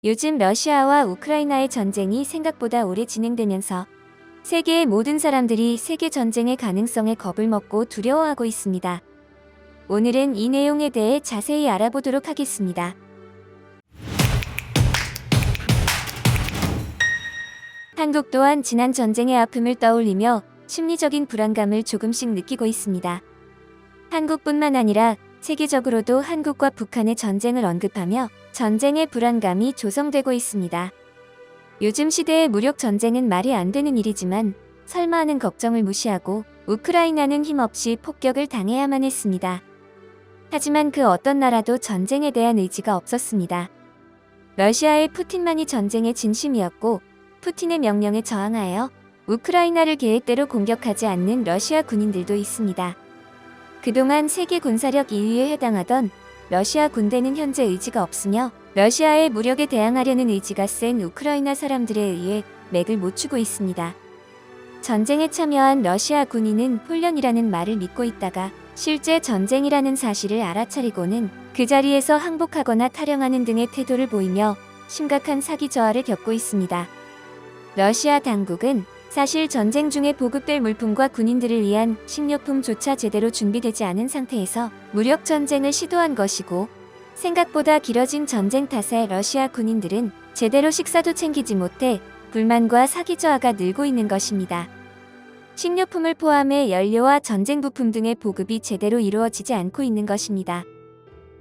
요즘 러시아와 우크라이나의 전쟁이 생각보다 오래 진행되면서 세계의 모든 사람들이 세계 전쟁의 가능성에 겁을 먹고 두려워하고 있습니다. 오늘은 이 내용에 대해 자세히 알아보도록 하겠습니다. 한국 또한 지난 전쟁의 아픔을 떠올리며 심리적인 불안감을 조금씩 느끼고 있습니다. 한국뿐만 아니라 세계적으로도 한국과 북한의 전쟁을 언급하며 전쟁의 불안감이 조성되고 있습니다. 요즘 시대의 무력 전쟁은 말이 안 되는 일이지만 설마 하는 걱정을 무시하고 우크라이나는 힘없이 폭격을 당해야만 했습니다. 하지만 그 어떤 나라도 전쟁에 대한 의지가 없었습니다. 러시아의 푸틴만이 전쟁의 진심이었고 푸틴의 명령에 저항하여 우크라이나를 계획대로 공격하지 않는 러시아 군인들도 있습니다. 그동안 세계 군사력 2위에 해당하던 러시아 군대는 현재 의지가 없으며 러시아의 무력에 대항하려는 의지가 센 우크라이나 사람들에 의해 맥을 못 추고 있습니다. 전쟁에 참여한 러시아 군인은 훈련이라는 말을 믿고 있다가 실제 전쟁이라는 사실을 알아차리고는 그 자리에서 항복하거나 탈영하는 등의 태도를 보이며 심각한 사기 저하를 겪고 있습니다. 러시아 당국은 사실 전쟁 중에 보급될 물품과 군인들을 위한 식료품조차 제대로 준비되지 않은 상태에서 무력 전쟁을 시도한 것이고 생각보다 길어진 전쟁 탓에 러시아 군인들은 제대로 식사도 챙기지 못해 불만과 사기 저하가 늘고 있는 것입니다. 식료품을 포함해 연료와 전쟁 부품 등의 보급이 제대로 이루어지지 않고 있는 것입니다.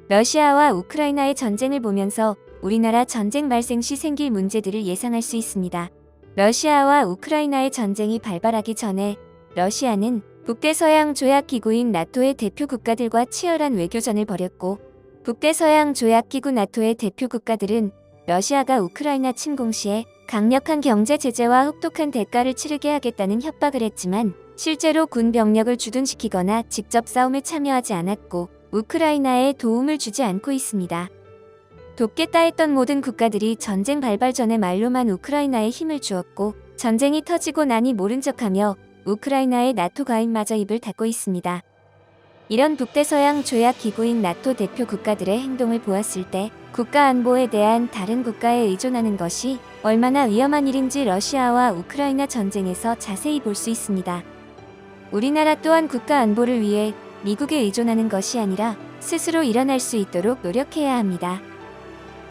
러시아와 우크라이나의 전쟁을 보면서 우리나라 전쟁 발생 시 생길 문제들을 예상할 수 있습니다. 러시아와 우크라이나의 전쟁이 발발하기 전에 러시아는 북대서양 조약기구인 나토의 대표 국가들과 치열한 외교전을 벌였고 북대서양 조약기구 나토의 대표 국가들은 러시아가 우크라이나 침공 시에 강력한 경제 제재와 혹독한 대가를 치르게 하겠다는 협박을 했지만 실제로 군 병력을 주둔시키거나 직접 싸움에 참여하지 않았고 우크라이나에 도움을 주지 않고 있습니다. 돕겠다 했던 모든 국가들이 전쟁 발발 전에 말로만 우크라이나에 힘을 주었고 전쟁이 터지고 나니 모른 척하며 우크라이나의 나토 가입마저 입을 닫고 있습니다. 이런 북대서양 조약 기구인 나토 대표 국가들의 행동을 보았을 때 국가 안보에 대한 다른 국가에 의존하는 것이 얼마나 위험한 일인지 러시아와 우크라이나 전쟁에서 자세히 볼 수 있습니다. 우리나라 또한 국가 안보를 위해 미국에 의존하는 것이 아니라 스스로 일어날 수 있도록 노력해야 합니다.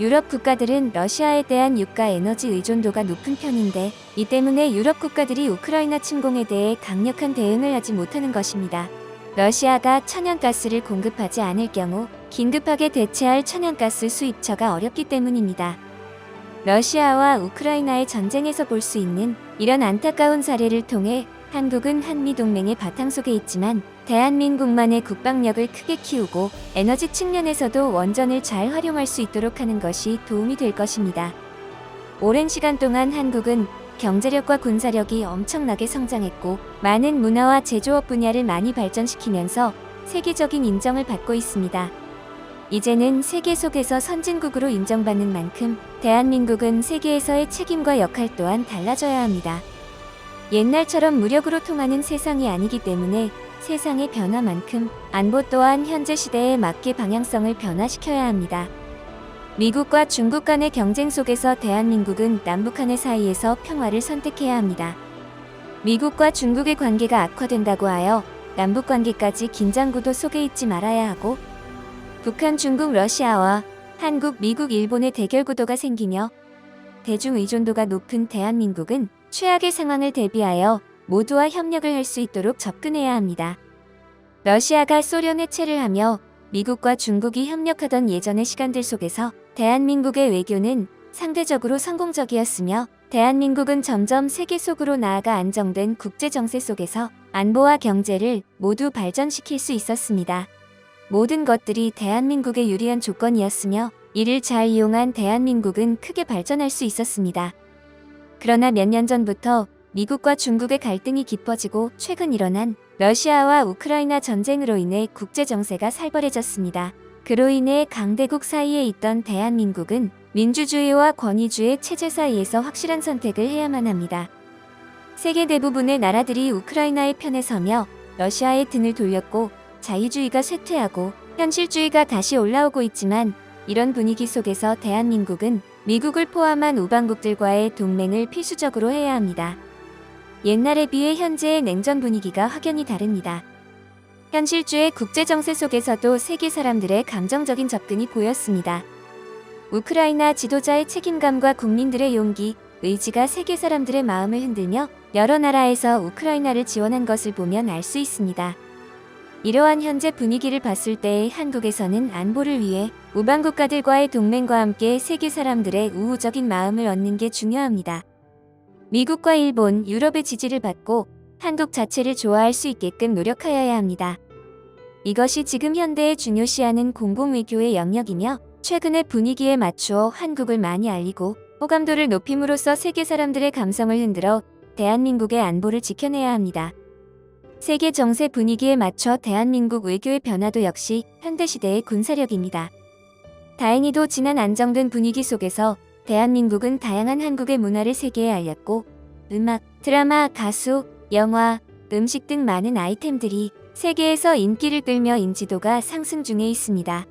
유럽 국가들은 러시아에 대한 유가 에너지 의존도가 높은 편인데 이 때문에 유럽 국가들이 우크라이나 침공에 대해 강력한 대응을 하지 못하는 것입니다. 러시아가 천연가스를 공급하지 않을 경우 긴급하게 대체할 천연가스 수입처가 어렵기 때문입니다. 러시아와 우크라이나의 전쟁에서 볼 수 있는 이런 안타까운 사례를 통해 한국은 한미동맹의 바탕 속에 있지만 대한민국만의 국방력을 크게 키우고 에너지 측면에서도 원전을 잘 활용할 수 있도록 하는 것이 도움이 될 것입니다. 오랜 시간 동안 한국은 경제력과 군사력이 엄청나게 성장했고 많은 문화와 제조업 분야를 많이 발전시키면서 세계적인 인정을 받고 있습니다. 이제는 세계 속에서 선진국으로 인정받는 만큼 대한민국은 세계에서의 책임과 역할 또한 달라져야 합니다. 옛날처럼 무력으로 통하는 세상이 아니기 때문에 세상의 변화만큼 안보 또한 현재 시대에 맞게 방향성을 변화시켜야 합니다. 미국과 중국 간의 경쟁 속에서 대한민국은 남북한의 사이에서 평화를 선택해야 합니다. 미국과 중국의 관계가 악화된다고 하여 남북관계까지 긴장구도 속에 있지 말아야 하고 북한, 중국, 러시아와 한국, 미국, 일본의 대결 구도가 생기며 대중 의존도가 높은 대한민국은 최악의 상황을 대비하여 모두와 협력을 할 수 있도록 접근해야 합니다. 러시아가 소련 해체를 하며 미국과 중국이 협력하던 예전의 시간들 속에서 대한민국의 외교는 상대적으로 성공적이었으며 대한민국은 점점 세계 속으로 나아가 안정된 국제 정세 속에서 안보와 경제를 모두 발전시킬 수 있었습니다. 모든 것들이 대한민국에 유리한 조건이었으며 이를 잘 이용한 대한민국은 크게 발전할 수 있었습니다. 그러나 몇 년 전부터 미국과 중국의 갈등이 깊어지고 최근 일어난 러시아와 우크라이나 전쟁으로 인해 국제 정세가 살벌해졌습니다. 그로 인해 강대국 사이에 있던 대한민국은 민주주의와 권위주의 체제 사이에서 확실한 선택을 해야만 합니다. 세계 대부분의 나라들이 우크라이나의 편에 서며 러시아의 등을 돌렸고 자유주의가 쇠퇴하고 현실주의가 다시 올라오고 있지만 이런 분위기 속에서 대한민국은 미국을 포함한 우방국들과의 동맹을 필수적으로 해야 합니다. 옛날에 비해 현재의 냉전 분위기가 확연히 다릅니다. 현실주의 국제정세 속에서도 세계 사람들의 감정적인 접근이 보였습니다. 우크라이나 지도자의 책임감과 국민들의 용기, 의지가 세계 사람들의 마음을 흔들며 여러 나라에서 우크라이나를 지원한 것을 보면 알 수 있습니다. 이러한 현재 분위기를 봤을 때 한국에서는 안보를 위해 우방 국가들과의 동맹과 함께 세계 사람들의 우호적인 마음을 얻는 게 중요합니다. 미국과 일본, 유럽의 지지를 받고 한국 자체를 좋아할 수 있게끔 노력하여야 합니다. 이것이 지금 현대에 중요시하는 공공외교의 영역이며 최근의 분위기에 맞추어 한국을 많이 알리고 호감도를 높임으로써 세계 사람들의 감성을 흔들어 대한민국의 안보를 지켜내야 합니다. 세계 정세 분위기에 맞춰 대한민국 외교의 변화도 역시 현대시대의 군사력입니다. 다행히도 지난 안정된 분위기 속에서 대한민국은 다양한 한국의 문화를 세계에 알렸고 음악, 드라마, 가수, 영화, 음식 등 많은 아이템들이 세계에서 인기를 끌며 인지도가 상승 중에 있습니다.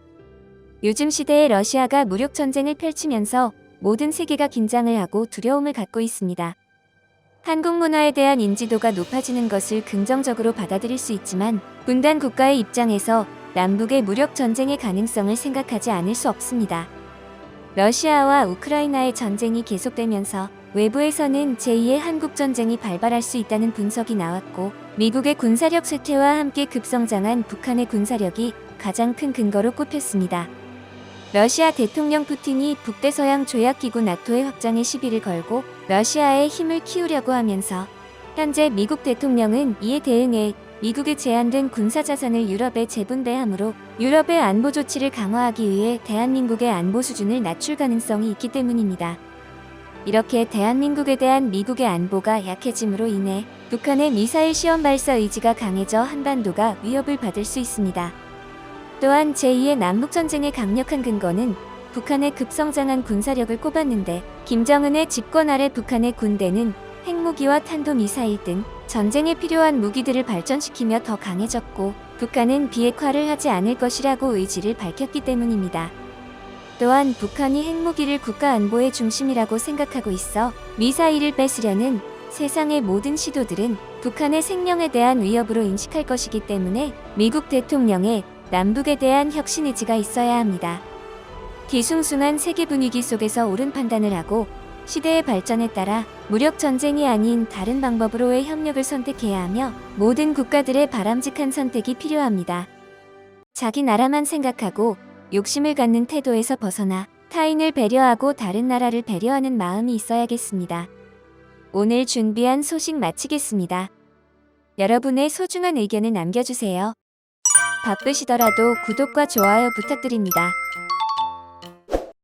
요즘 시대에 러시아가 무력 전쟁을 펼치면서 모든 세계가 긴장을 하고 두려움을 갖고 있습니다. 한국 문화에 대한 인지도가 높아지는 것을 긍정적으로 받아들일 수 있지만 분단 국가의 입장에서 남북의 무력 전쟁의 가능성을 생각하지 않을 수 없습니다. 러시아와 우크라이나의 전쟁이 계속되면서 외부에서는 제2의 한국전쟁이 발발할 수 있다는 분석이 나왔고 미국의 군사력 쇠퇴와 함께 급성장한 북한의 군사력이 가장 큰 근거로 꼽혔습니다. 러시아 대통령 푸틴이 북대서양 조약기구 나토의 확장에 시비를 걸고 러시아의 힘을 키우려고 하면서 현재 미국 대통령은 이에 대응해 미국의 제한된 군사자산을 유럽에 재분배하므로 유럽의 안보 조치를 강화하기 위해 대한민국의 안보 수준을 낮출 가능성이 있기 때문입니다. 이렇게 대한민국에 대한 미국의 안보가 약해짐으로 인해 북한의 미사일 시험 발사 의지가 강해져 한반도가 위협을 받을 수 있습니다. 또한 제2의 남북전쟁의 강력한 근거는 북한의 급성장한 군사력을 꼽았는데 김정은의 집권 아래 북한의 군대는 핵무기와 탄도미사일 등 전쟁에 필요한 무기들을 발전시키며 더 강해졌고 북한은 비핵화를 하지 않을 것이라고 의지를 밝혔기 때문입니다. 또한 북한이 핵무기를 국가 안보의 중심이라고 생각하고 있어 미사일을 뺏으려는 세상의 모든 시도들은 북한의 생명에 대한 위협으로 인식할 것이기 때문에 미국 대통령의 남북에 대한 혁신 의지가 있어야 합니다. 뒤숭숭한 세계 분위기 속에서 옳은 판단을 하고 시대의 발전에 따라 무력 전쟁이 아닌 다른 방법으로의 협력을 선택해야 하며 모든 국가들의 바람직한 선택이 필요합니다. 자기 나라만 생각하고 욕심을 갖는 태도에서 벗어나 타인을 배려하고 다른 나라를 배려하는 마음이 있어야겠습니다. 오늘 준비한 소식 마치겠습니다. 여러분의 소중한 의견을 남겨주세요. 바쁘시더라도 구독과 좋아요 부탁드립니다.